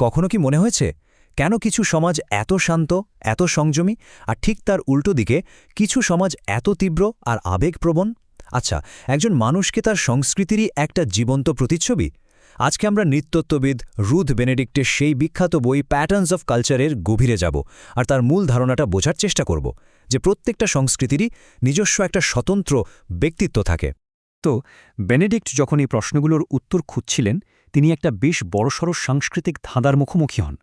কখনো কি মনে হয়েছে কেন কিছু সমাজ এত শান্ত, এত সংযমী, আর ঠিক তার উল্টো দিকে কিছু সমাজ এত তীব্র আর আবেগপ্রবণ? আচ্ছা, একজন মানুষকে তার সংস্কৃতিরই একটা জীবন্ত প্রতিচ্ছবি। আজকে আমরা নৃতত্ত্ববিদ রুথ বেনেডিক্টের সেই বিখ্যাত বই প্যাটার্নস অফ কালচারের গভীরে যাব আর তার মূল ধারণাটা বোঝার চেষ্টা করব যে প্রত্যেকটা সংস্কৃতিরই নিজস্ব একটা স্বতন্ত্র ব্যক্তিত্ব থাকে। তো বেনেডিক্ট যখন এই প্রশ্নগুলোর উত্তর খুঁজছিলেন, তিনি একটা বেশ বড়সড় সাংস্কৃতিক ধাঁধার মুখোমুখি হন।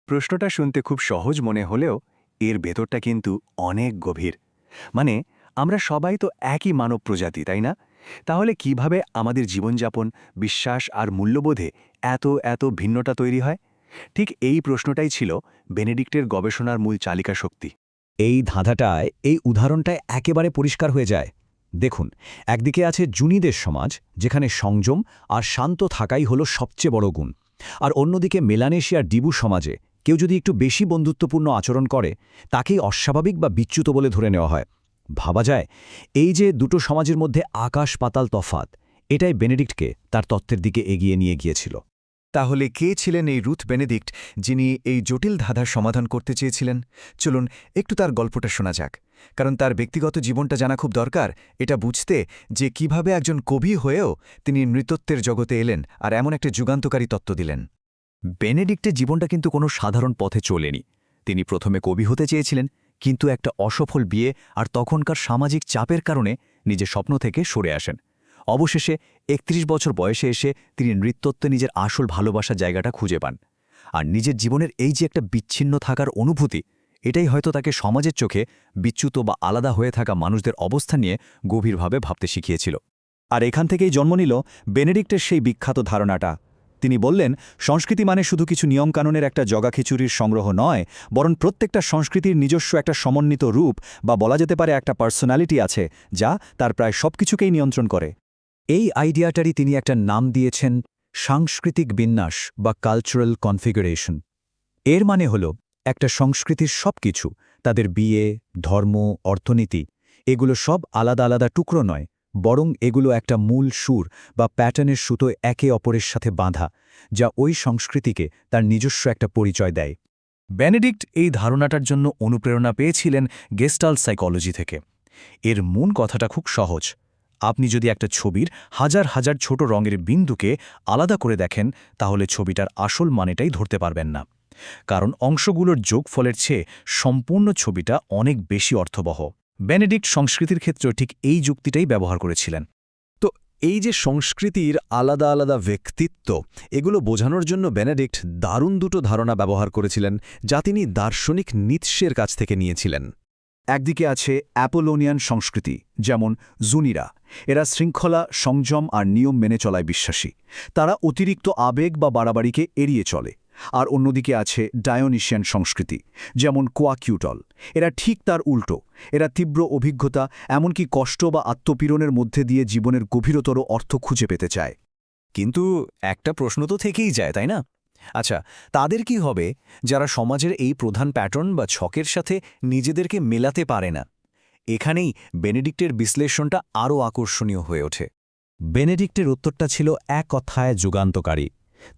প্রশ্নটা শুনতে খুব সহজ মনে হলেও এর ভেতরটা কিন্তু অনেক গভীর। মানে, আমরা সবাই তো একই মানব প্রজাতি, তাই না? তাহলে কিভাবে আমাদের জীবনযাপন, বিশ্বাস আর মূল্যবোধে এত এত ভিন্নতা তৈরি হয়? ঠিক এই প্রশ্নটাই ছিল বেনেডিক্টের গবেষণার মূল চালিকা শক্তি। এই ধাঁধাটায়, এই উদাহরণটায় একেবারে পরিষ্কার হয়ে যায়। দেখুন, একদিকে আছে জুনিদের সমাজ, যেখানে সংযম আর শান্ত থাকাই হলো সবচেয়ে বড় গুণ, আর অন্যদিকে মেলানেশিয়ার ডিবু সমাজে কেউ যদি একটু বেশি বন্ধুত্বপূর্ণ আচরণ করে তাকেই অস্বাভাবিক বা বিচ্যুত বলে ধরে নেওয়া হয়। ভাবা যায়, এই যে দুটো সমাজের মধ্যে আকাশ পাতাল তফাত, এটাই বেনেডিক্টকে তার তত্ত্বের দিকে এগিয়ে নিয়ে গিয়েছিল। তাহলে কে ছিলেন এই রুথ বেনেডিক্ট, যিনি এই জটিল ধাঁধার সমাধান করতে চেয়েছিলেন? চলুন একটু তার গল্পটা শোনা যাক, কারণ তার ব্যক্তিগত জীবনটা জানা খুব দরকার এটা বুঝতে যে কিভাবে একজন কবি হয়েও তিনি নৃতত্ত্বের জগতে এলেন আর এমন একটা যুগান্তকারী তত্ত্ব দিলেন। বেনেডিক্টের জীবনটা কিন্তু কোনো সাধারণ পথে চলেনি। তিনি প্রথমে কবি হতে চেয়েছিলেন, কিন্তু একটা অসফল বিয়ে আর তখনকার সামাজিক চাপের কারণে নিজের স্বপ্ন থেকে সরে আসেন। অবশেষে ৩১ বছর বয়সে এসে তিনি নৃতত্ত্বে নিজের আসল ভালোবাসার জায়গাটা খুঁজে পান। আর নিজের জীবনের এই যে একটা বিচ্ছিন্ন থাকার অনুভূতি, এটাই হয়তো তাকে সমাজের চোখে বিচ্যুত বা আলাদা হয়ে থাকা মানুষদের অবস্থা নিয়ে গভীরভাবে ভাবতে শিখিয়েছিল। আর এখান থেকেই জন্ম নিল বেনেডিক্টের সেই বিখ্যাত ধারণাটা। তিনি বললেন, সংস্কৃতি মানে শুধু কিছু নিয়মকানুনের একটা জগাখিচুরির সংগ্রহ নয়, বরং প্রত্যেকটা সংস্কৃতির নিজস্ব একটা সমন্বিত রূপ, বা বলা যেতে পারে একটা পার্সোনালিটি আছে, যা তার প্রায় সবকিছুকেই নিয়ন্ত্রণ করে। এই আইডিয়াটারই তিনি একটা নাম দিয়েছেন সাংস্কৃতিক বিন্যাস বা কালচারাল কনফিগারেশন। এর মানে হল একটা সংস্কৃতির সবকিছু, তাদের বিয়ে, ধর্ম, অর্থনীতি, এগুলো সব আলাদা আলাদা টুকরো নয়, বরং এগুলো একটা মূল সুর বা প্যাটার্নের সুতোয় একে অপরের সাথে বাঁধা, যা ওই সংস্কৃতিকে তার নিজস্ব একটা পরিচয় দেয়। বেনেডিক্ট এই ধারণাটার জন্য অনুপ্রেরণা পেয়েছিলেন গেস্টাল্ট সাইকোলজি থেকে। এর মূল কথাটা খুব সহজ। আপনি যদি একটা ছবির হাজার হাজার ছোট রঙের বিন্দুকে আলাদা করে দেখেন, তাহলে ছবিটার আসল মানেটাই ধরতে পারবেন না, কারণ অংশগুলোর যোগফলের চেয়ে সম্পূর্ণ ছবিটা অনেক বেশি অর্থবহ। বেনেডিক্ট সংস্কৃতির ক্ষেত্রে ঠিক এই যুক্তিটাই ব্যবহার করেছিলেন। তো এই যে সংস্কৃতির আলাদা আলাদা ব্যক্তিত্ব, এগুলো বোঝানোর জন্য বেনেডিক্ট দারুণ দুটো ধারণা ব্যবহার করেছিলেন, যা তিনি দার্শনিক নিৎসের কাছ থেকে নিয়েছিলেন। একদিকে আছে অ্যাপোলোনিয়ান সংস্কৃতি, যেমন জুনিরা। এরা শৃঙ্খলা, সংযম আর নিয়ম মেনে চলায় বিশ্বাসী। তারা অতিরিক্ত আবেগ বা বাড়াবাড়িকে এড়িয়ে চলে। আর অন্যদিকে আছে ডায়োনিশিয়ান সংস্কৃতি, যেমন কোয়াকিউটল। এরা ঠিক তার উল্টো। এরা তীব্র অভিজ্ঞতা, এমনকি কষ্ট বা আত্মপীড়নের মধ্যে দিয়ে জীবনের গভীরতর অর্থ খুঁজে পেতে চায়। কিন্তু একটা প্রশ্ন তো থেকেই যায়, তাই না? আচ্ছা, তাদের কি হবে যারা সমাজের এই প্রধান প্যাটার্ন বা ছকের সাথে নিজেদেরকে মেলাতে পারে না? এখানেই বেনেডিক্টের বিশ্লেষণটা আরও আকর্ষণীয় হয়ে ওঠে। বেনেডিক্টের উত্তরটা ছিল এক কথায় যুগান্তকারী।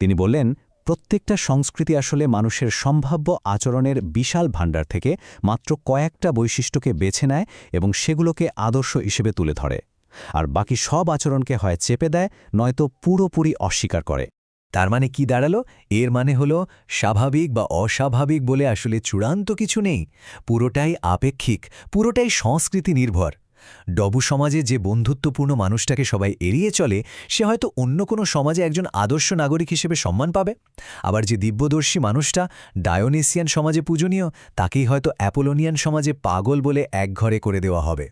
তিনি বললেন, প্রত্যেকটা সংস্কৃতি আসলে মানুষের সম্ভাব্য আচরণের বিশাল ভাণ্ডার থেকে মাত্র কয়েকটা বৈশিষ্ট্যকে বেছে নেয় এবং সেগুলোকে আদর্শ হিসেবে তুলে ধরে, আর বাকি সব আচরণকে হয় চেপে দেয়, নয়তো পুরোপুরি অস্বীকার করে। তার মানে কি দাঁড়ালো? এর মানে হলো স্বাভাবিক বা অস্বাভাবিক বলে আসলে চূড়ান্ত কিছু নেই, পুরোটাই আপেক্ষিক, পুরোটাই সংস্কৃতি নির্ভর। ডবু সমাজে যে বন্ধুত্বপূর্ণ মানুষটাকে সবাই এড়িয়ে চলে, সে হয়তো অন্য কোনো সমাজে একজন আদর্শ নাগরিক হিসেবে সম্মান পাবে। আবার যে দিব্যদর্শী মানুষটা ডায়োনিসিয়ান সমাজে পূজনীয়, তাকেই হয়তো অ্যাপোলোনিয়ান সমাজে পাগল বলে একঘরে করে দেওয়া হবে।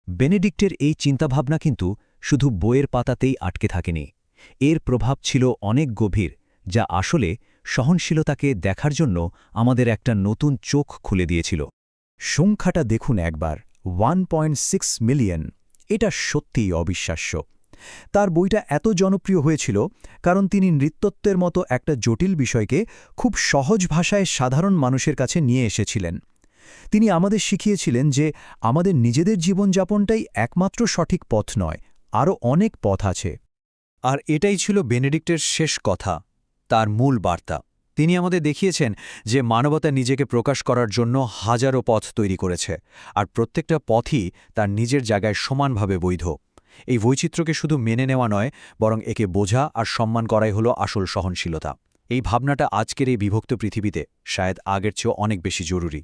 বেনেডিক্টের এই চিন্তাভাবনা কিন্তু শুধু বইয়ের পাতাতেই আটকে থাকেনি। এর প্রভাব ছিল অনেক গভীর, যা আসলে সহনশীলতাকে দেখার জন্য আমাদের একটা নতুন চোখ খুলে দিয়েছিল। সংখ্যাটা দেখুন একবার, 1.6 মিলিয়ন। এটা সত্যিই অবিশ্বাস্য। তার বইটা এত জনপ্রিয় হয়েছিল কারণ তিনি নৃতত্ত্বের মতো একটা জটিল বিষয়কে খুব সহজ ভাষায় সাধারণ মানুষের কাছে নিয়ে এসেছিলেন। তিনি আমাদের শিখিয়েছিলেন যে আমাদের নিজেদের জীবনযাপনটাই একমাত্র সঠিক পথ নয়, আরও অনেক পথ আছে। আর এটাই ছিল বেনেডিক্টের শেষ কথা, তার মূল বার্তা। তিনি আমাদের দেখিয়েছেন যে মানবতা নিজেকে প্রকাশ করার জন্য হাজারো পথ তৈরি করেছে, আর প্রত্যেকটা পথই তার নিজের জায়গায় সমানভাবে বৈধ। এই বৈচিত্র্যকে শুধু মেনে নেওয়া নয়, বরং একে বোঝা আর সম্মান করাই হলো আসল সহনশীলতা। এই ভাবনাটা আজকের এই বিভক্ত পৃথিবীতে শায়দ আগের চেয়েও অনেক বেশি জরুরি।